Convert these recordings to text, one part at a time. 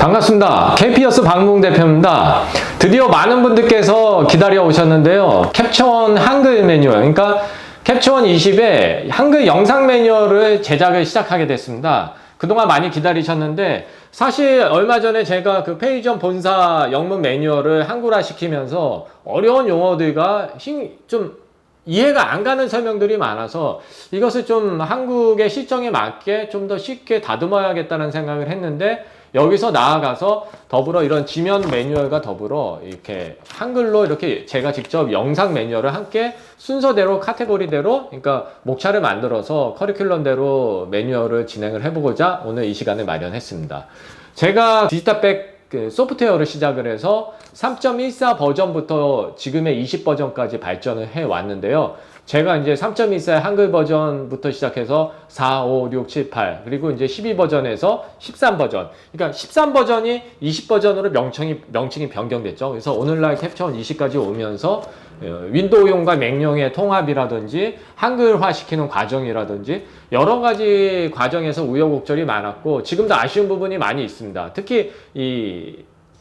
반갑습니다. KP어스 박무웅 대표입니다. 드디어 많은 분들께서 기다려 오셨는데요. 캡처원 한글 매뉴얼, 그러니까 캡처원 20에 한글 영상 매뉴얼을 제작을 시작하게 됐습니다. 그동안 많이 기다리셨는데 사실 얼마 전에 제가 그 페이지원 본사 영문 매뉴얼을 한글화 시키면서 어려운 용어들과 좀 이해가 안 가는 설명들이 많아서 이것을 좀 한국의 시정에 맞게 좀 더 쉽게 다듬어야겠다는 생각을 했는데, 여기서 나아가서 더불어 이런 지면 매뉴얼과 더불어 이렇게 한글로 이렇게 제가 직접 영상 매뉴얼을 함께 순서대로 카테고리대로, 그러니까 목차를 만들어서 커리큘럼대로 매뉴얼을 진행을 해보고자 오늘 이 시간을 마련했습니다. 제가 디지털백 소프트웨어를 시작을 해서 3.14 버전부터 지금의 20 버전까지 발전을 해 왔는데요. 제가 이제 3.14의 한글 버전부터 시작해서 4, 5, 6, 7, 8 그리고 이제 12 버전에서 13 버전, 그러니까 13 버전이 20 버전으로 명칭이 변경됐죠. 그래서 오늘날 캡처원 20까지 오면서 윈도우용과 맥용의 통합이라든지 한글화 시키는 과정이라든지 여러 가지 과정에서 우여곡절이 많았고 지금도 아쉬운 부분이 많이 있습니다. 특히 이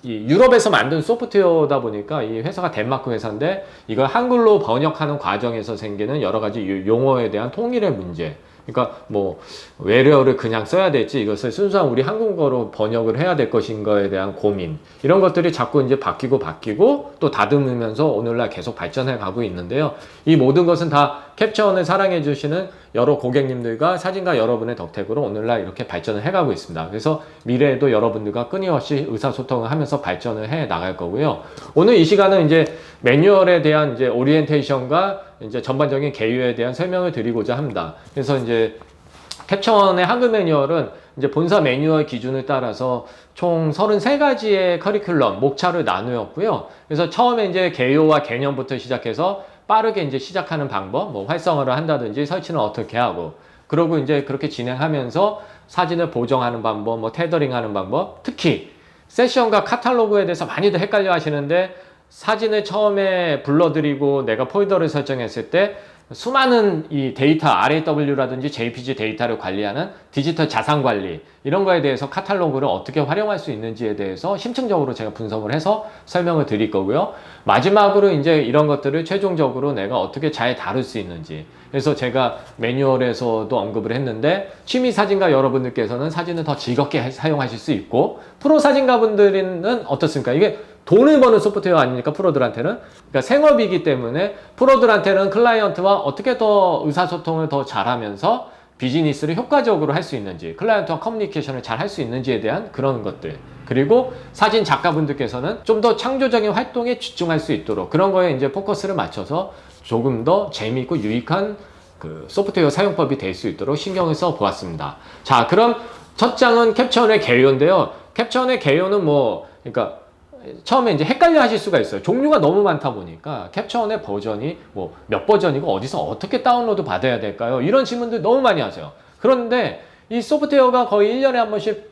유럽에서 만든 소프트웨어다 보니까 이 회사가 덴마크 회사인데 이걸 한글로 번역하는 과정에서 생기는 여러 가지 용어에 대한 통일의 문제, 그러니까 뭐 외래어를 그냥 써야 될지 이것을 순수한 우리 한국어로 번역을 해야 될 것인가에 대한 고민, 이런 것들이 자꾸 이제 바뀌고 또 다듬으면서 오늘날 계속 발전해 가고 있는데요. 이 모든 것은 다 캡처원을 사랑해 주시는 여러 고객님들과 사진가 여러분의 덕택으로 오늘날 이렇게 발전을 해 가고 있습니다. 그래서 미래에도 여러분들과 끊임없이 의사소통을 하면서 발전을 해 나갈 거고요. 오늘 이 시간은 이제 매뉴얼에 대한 이제 오리엔테이션과 이제 전반적인 개요에 대한 설명을 드리고자 합니다. 그래서 이제 캡처원의 한글 매뉴얼은 이제 본사 매뉴얼 기준을 따라서 총 33가지의 커리큘럼, 목차를 나누었고요. 그래서 처음에 이제 개요와 개념부터 시작해서 빠르게 이제 시작하는 방법, 뭐 활성화를 한다든지 설치는 어떻게 하고, 그러고 이제 그렇게 진행하면서 사진을 보정하는 방법, 뭐 테더링 하는 방법, 특히 세션과 카탈로그에 대해서 많이들 헷갈려 하시는데, 사진을 처음에 불러드리고 내가 폴더를 설정했을 때 수많은 이 데이터 RAW라든지 JPG 데이터를 관리하는 디지털 자산 관리, 이런 거에 대해서 카탈로그를 어떻게 활용할 수 있는지에 대해서 심층적으로 제가 분석을 해서 설명을 드릴 거고요. 마지막으로 이제 이런 것들을 최종적으로 내가 어떻게 잘 다룰 수 있는지, 그래서 제가 매뉴얼에서도 언급을 했는데 취미 사진가 여러분들께서는 사진을 더 즐겁게 사용하실 수 있고, 프로 사진가 분들은 어떻습니까? 이게 돈을 버는 소프트웨어 아닙니까? 프로들한테는. 그러니까 생업이기 때문에 프로들한테는 클라이언트와 어떻게 더 의사소통을 더 잘하면서 비즈니스를 효과적으로 할 수 있는지, 클라이언트와 커뮤니케이션을 잘 할 수 있는지에 대한 그런 것들, 그리고 사진 작가분들께서는 좀 더 창조적인 활동에 집중할 수 있도록 그런 거에 이제 포커스를 맞춰서 조금 더 재미있고 유익한 그 소프트웨어 사용법이 될 수 있도록 신경을 써 보았습니다. 자, 그럼 첫 장은 캡처원의 개요인데요. 캡처원의 개요는 뭐, 그러니까 처음에 이제 헷갈려 하실 수가 있어요. 종류가 너무 많다 보니까 캡처원의 버전이 뭐 몇 버전이고 어디서 어떻게 다운로드 받아야 될까요? 이런 질문들 너무 많이 하세요. 그런데 이 소프트웨어가 거의 1년에 한 번씩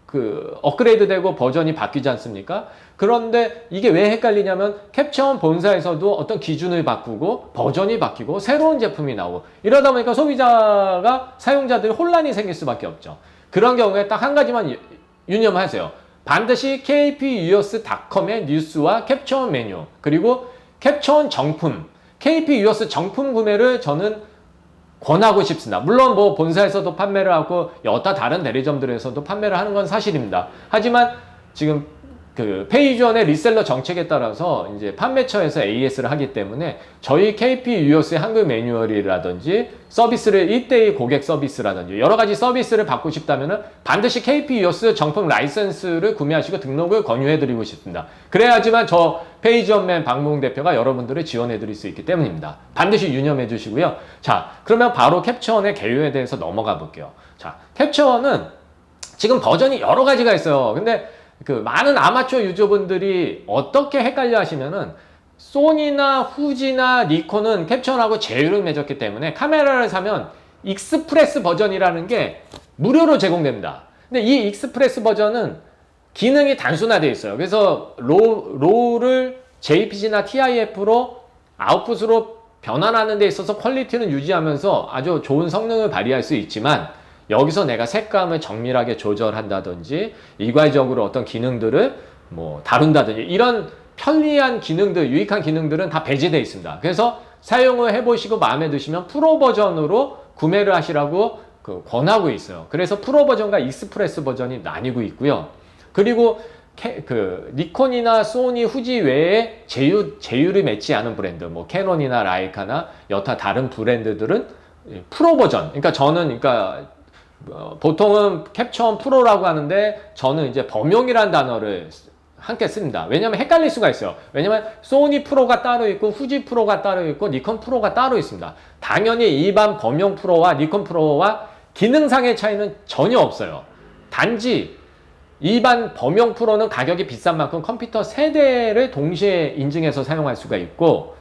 그 업그레이드 되고 버전이 바뀌지 않습니까? 그런데 이게 왜 헷갈리냐면 캡처원 본사에서도 어떤 기준을 바꾸고 버전이 바뀌고 새로운 제품이 나오고 이러다 보니까 소비자가, 사용자들이 혼란이 생길 수밖에 없죠. 그런 경우에 딱 한 가지만 유념하세요. 반드시 kpuers.com의 뉴스와 캡처원 메뉴, 그리고 캡처원 정품, kpuers 정품 구매를 저는 권하고 싶습니다. 물론 뭐 본사에서도 판매를 하고 여타 다른 대리점들에서도 판매를 하는 건 사실입니다. 하지만 지금 그 페이지원의 리셀러 정책에 따라서 이제 판매처에서 AS를 하기 때문에 저희 KPUS의 한글 매뉴얼이라든지 서비스를 1대1 고객 서비스라든지 여러 가지 서비스를 받고 싶다면은 반드시 KPUS 정품 라이선스를 구매하시고 등록을 권유해드리고 싶습니다. 그래야지만 저 페이지원맨 박무웅 대표가 여러분들을 지원해드릴 수 있기 때문입니다. 반드시 유념해 주시고요. 자, 그러면 바로 캡처원의 개요에 대해서 넘어가 볼게요. 자, 캡처원은 지금 버전이 여러 가지가 있어요. 근데 그 많은 아마추어 유저분들이 어떻게 헷갈려 하시면은 소니나 후지나 니콘은 캡처원하고 제휴를 맺었기 때문에 카메라를 사면 익스프레스 버전이라는 게 무료로 제공됩니다. 근데 이 익스프레스 버전은 기능이 단순화되어 있어요. 그래서 로우를 JPG나 TIF로 아웃풋으로 변환하는 데 있어서 퀄리티는 유지하면서 아주 좋은 성능을 발휘할 수 있지만 여기서 내가 색감을 정밀하게 조절한다든지 일괄적으로 어떤 기능들을 뭐 다룬다든지 이런 편리한 기능들, 유익한 기능들은 다 배제되어 있습니다. 그래서 사용을 해보시고 마음에 드시면 프로 버전으로 구매를 하시라고 권하고 있어요. 그래서 프로 버전과 익스프레스 버전이 나뉘고 있고요. 그리고 니콘이나 소니, 후지 외에 제휴를 맺지 않은 브랜드, 뭐 캐논이나 라이카나 여타 다른 브랜드들은 프로 버전. 그러니까 저는 보통은 캡처원 프로라고 하는데 저는 이제 범용이라는 단어를 함께 씁니다. 왜냐면 헷갈릴 수가 있어요. 왜냐면 소니 프로가 따로 있고 후지 프로가 따로 있고 니콘 프로가 따로 있습니다. 당연히 일반 범용 프로와 니콘 프로와 기능상의 차이는 전혀 없어요. 단지 일반 범용 프로는 가격이 비싼 만큼 컴퓨터 세대를 동시에 인증해서 사용할 수가 있고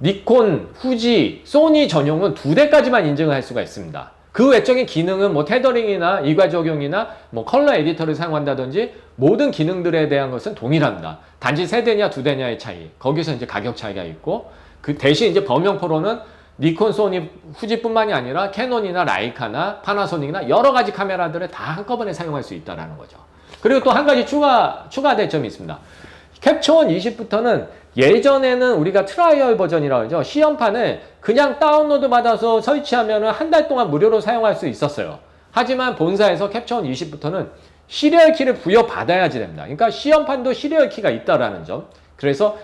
니콘, 후지, 소니 전용은 2대까지만 인증을 할 수가 있습니다. 그 외적인 기능은 뭐 테더링이나 일괄 적용이나 뭐 컬러 에디터를 사용한다든지 모든 기능들에 대한 것은 동일합니다. 단지 세대냐 2대냐의 차이. 거기서 이제 가격 차이가 있고 그 대신 이제 범용 프로는 니콘, 소니, 후지뿐만이 아니라 캐논이나 라이카나 파나소닉이나 여러 가지 카메라들을 다 한꺼번에 사용할 수 있다는 거죠. 그리고 또 한 가지 추가될 점이 있습니다. 캡처원 20부터는 예전에는 우리가 트라이얼 버전이라고 하죠. 시험판을 그냥 다운로드 받아서 설치하면 한 달 동안 무료로 사용할 수 있었어요. 하지만 본사에서 캡처원 20부터는 시리얼 키를 부여받아야지 됩니다. 그러니까 시험판도 시리얼 키가 있다라는 점. 그래서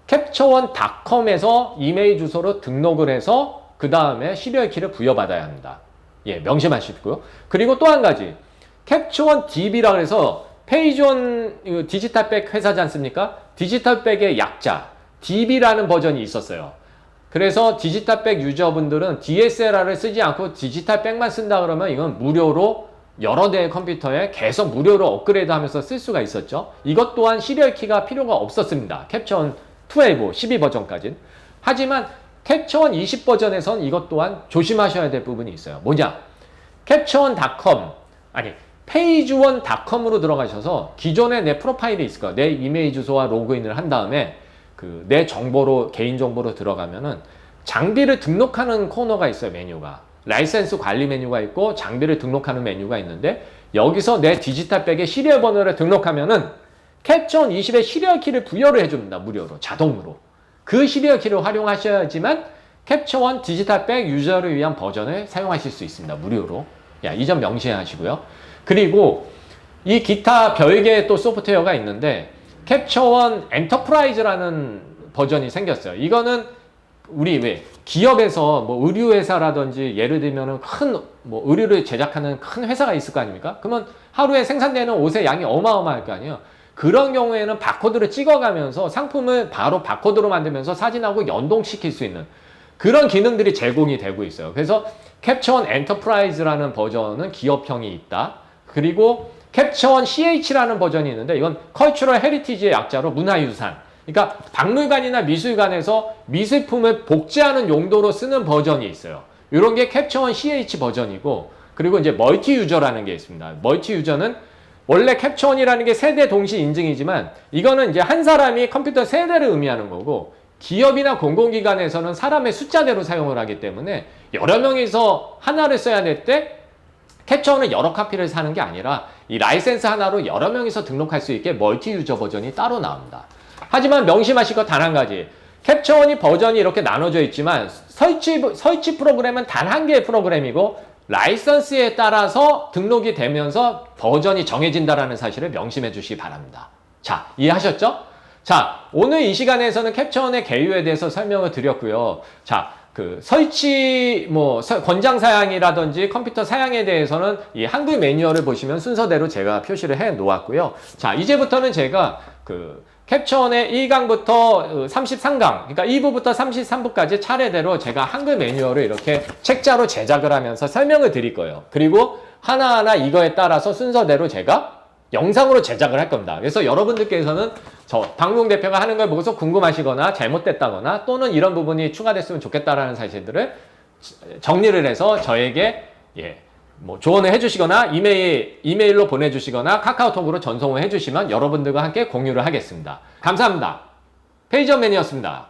캡처원.com에서 이메일 주소로 등록을 해서 그 다음에 시리얼 키를 부여받아야 합니다. 예, 명심하시고요. 그리고 또 한 가지. 캡처원 DB라고 해서 페이지원 디지털백 회사지 않습니까? 디지털백의 약자 DB라는 버전이 있었어요. 그래서 디지털백 유저분들은 DSLR을 쓰지 않고 디지털백만 쓴다 그러면 이건 무료로 여러 대의 컴퓨터에 계속 무료로 업그레이드 하면서 쓸 수가 있었죠. 이것 또한 시리얼 키가 필요가 없었습니다. 캡처원 12, 12 버전까지는. 하지만 캡처원 20 버전에선 이것 또한 조심하셔야 될 부분이 있어요. 뭐냐? 캡처원.com 페이지원.com으로 들어가셔서 기존에 내 프로파일이 있을 거야. 내 이메일 주소와 로그인을 한 다음에 내 정보로, 개인정보로 들어가면은 장비를 등록하는 코너가 있어요, 메뉴가. 라이센스 관리 메뉴가 있고 장비를 등록하는 메뉴가 있는데 여기서 내 디지털백의 시리얼 번호를 등록하면은 캡처원 20의 시리얼 키를 부여를 해줍니다. 무료로, 자동으로. 그 시리얼 키를 활용하셔야지만 캡처원 디지털백 유저를 위한 버전을 사용하실 수 있습니다. 무료로. 이 점 명시하시고요. 그리고 이 기타 별개의 또 소프트웨어가 있는데 캡처원 엔터프라이즈라는 버전이 생겼어요. 이거는 우리 기업에서 뭐 의류회사라든지 예를 들면은 뭐 의류를 제작하는 큰 회사가 있을 거 아닙니까? 그러면 하루에 생산되는 옷의 양이 어마어마할 거 아니에요. 그런 경우에는 바코드를 찍어가면서 상품을 바로 바코드로 만들면서 사진하고 연동시킬 수 있는 그런 기능들이 제공이 되고 있어요. 그래서 캡처원 엔터프라이즈라는 버전은 기업형이 있다. 그리고 캡처원 CH라는 버전이 있는데 이건 컬처럴 헤리티지의 약자로 문화유산. 그러니까 박물관이나 미술관에서 미술품을 복제하는 용도로 쓰는 버전이 있어요. 이런 게 캡처원 CH 버전이고 그리고 이제 멀티 유저라는 게 있습니다. 멀티 유저는 원래 캡처원이라는 게 세대 동시 인증이지만 이거는 이제 한 사람이 컴퓨터 세대를 의미하는 거고 기업이나 공공기관에서는 사람의 숫자대로 사용을 하기 때문에 여러 명이서 하나를 써야 될 때 캡처원은 여러 카피를 사는 게 아니라 이 라이센스 하나로 여러 명이서 등록할 수 있게 멀티 유저 버전이 따로 나옵니다. 하지만 명심하실 것 단 한 가지. 캡처원이 버전이 이렇게 나눠져 있지만 설치 프로그램은 단 한 개의 프로그램이고 라이선스에 따라서 등록이 되면서 버전이 정해진다는 사실을 명심해 주시기 바랍니다. 자, 이해하셨죠? 자, 오늘 이 시간에서는 캡처원의 개요에 대해서 설명을 드렸고요. 자, 설치, 권장 사양이라든지 컴퓨터 사양에 대해서는 이 한글 매뉴얼을 보시면 순서대로 제가 표시를 해 놓았고요. 자, 이제부터는 제가 캡처원의 1강부터 33강, 그러니까 2부부터 33부까지 차례대로 제가 한글 매뉴얼을 이렇게 책자로 제작을 하면서 설명을 드릴 거예요. 그리고 하나하나 이거에 따라서 순서대로 제가 영상으로 제작을 할 겁니다. 그래서 여러분들께서는 저 박무웅 대표가 하는 걸 보고서 궁금하시거나 잘못됐다거나 또는 이런 부분이 추가됐으면 좋겠다라는 사실들을 정리를 해서 저에게 조언을 해주시거나 이메일로 보내주시거나 카카오톡으로 전송을 해주시면 여러분들과 함께 공유를 하겠습니다. 감사합니다. 페이지원맨이었습니다.